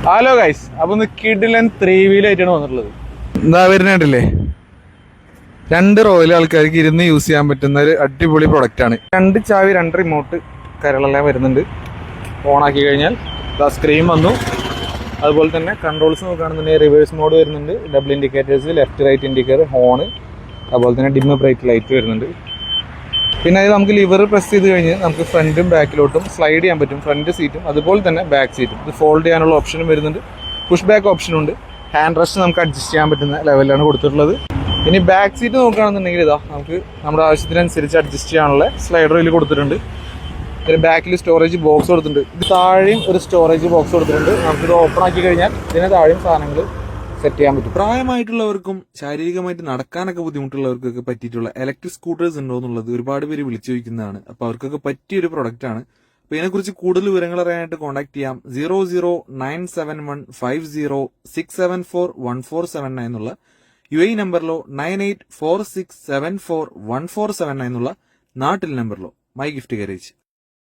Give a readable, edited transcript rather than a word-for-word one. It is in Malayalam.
ഹലോ ഗൈസ്, അപ്പൊ കിഡിലൻ 3 വീലായിട്ടാണ് വന്നിട്ടുള്ളത്. എന്താ വരുന്നുണ്ടല്ലേ, 2 റോയിൽ ആൾക്കാർക്ക് ഇരുന്ന് യൂസ് ചെയ്യാൻ പറ്റുന്ന ഒരു അടിപൊളി പ്രൊഡക്റ്റ് ആണ്. 2 ചാവി 2 റിമോട്ട് കാര്യങ്ങളെല്ലാം വരുന്നുണ്ട്. ഓൺ ആക്കി കഴിഞ്ഞാൽ സ്ക്രീൻ വന്നു. അതുപോലെ തന്നെ കൺട്രോൾസ് നോക്കുകയാണെന്നുണ്ടെങ്കിൽ റിവേഴ്സ് മോഡ് വരുന്നുണ്ട്, double indicators, left right indicator, horn, അതുപോലെ തന്നെ ഡിം ബ്രൈറ്റ് ലൈറ്റ് വരുന്നുണ്ട്. പിന്നെ അത് നമുക്ക് ലിവർ പ്രസ് ചെയ്ത് കഴിഞ്ഞ് നമുക്ക് ഫ്രണ്ടും ബാക്കിലോട്ടും സ്ലൈഡ് ചെയ്യാൻ പറ്റും. ഫ്രണ്ട് സീറ്റും അതുപോലെ തന്നെ ബാക്ക് സീറ്റും ഇത് ഫോൾഡ് ചെയ്യാനുള്ള ഓപ്ഷനും വരുന്നുണ്ട്. പുഷ് ബാക്ക് ഓപ്ഷനും ഉണ്ട്. ഹാൻഡ് റെസ്റ്റ് നമുക്ക് അഡ്ജസ്റ്റ് ചെയ്യാൻ പറ്റുന്ന ലെവലിലാണ് കൊടുത്തിട്ടുള്ളത്. ഇനി ബാക്ക് സീറ്റ് നോക്കുകയാണെന്നുണ്ടെങ്കിൽ ഇതാ നമുക്ക് നമ്മുടെ ആവശ്യത്തിനനുസരിച്ച് അഡ്ജസ്റ്റ് ചെയ്യാനുള്ള സ്ലൈഡർ ഇതിൽ കൊടുത്തിട്ടുണ്ട്. ഇതിന് ബാക്കിൽ സ്റ്റോറേജ് ബോക്സ് കൊടുത്തിട്ടുണ്ട്. ഇത് താഴെയും ഒരു സ്റ്റോറേജ് ബോക്സ് കൊടുത്തിട്ടുണ്ട്. നമുക്കിത് ഓപ്പൺ ആക്കി കഴിഞ്ഞാൽ ഇതിന് താഴെയും സാധനങ്ങൾ സെറ്റ് ചെയ്യാൻ പറ്റും. പ്രായമായിട്ടുള്ളവർക്കും ശാരീരികമായിട്ട് നടക്കാനൊക്കെ ബുദ്ധിമുട്ടുള്ളവർക്കൊക്കെ പറ്റിയിട്ടുള്ള ഇലക്ട്രിക് സ്കൂട്ടേഴ്സ് ഉണ്ടോ എന്നുള്ളത് ഒരുപാട് പേര് വിളിച്ചു ചോദിക്കുന്നതാണ്. അപ്പൊ അവർക്കൊക്കെ പറ്റിയൊരു പ്രൊഡക്റ്റ് ആണ്. അപ്പൊ ഇതിനെക്കുറിച്ച് കൂടുതൽ വിവരങ്ങൾ അറിയാനായിട്ട് കോൺടാക്ട് ചെയ്യാം 0097150674147 എന്നുള്ള UAE നമ്പറിലോ 9846741479 എന്നുള്ള നാട്ടിൽ നമ്പറിലോ മൈ ഗിഫ്റ്റ് ഗാരേജ്.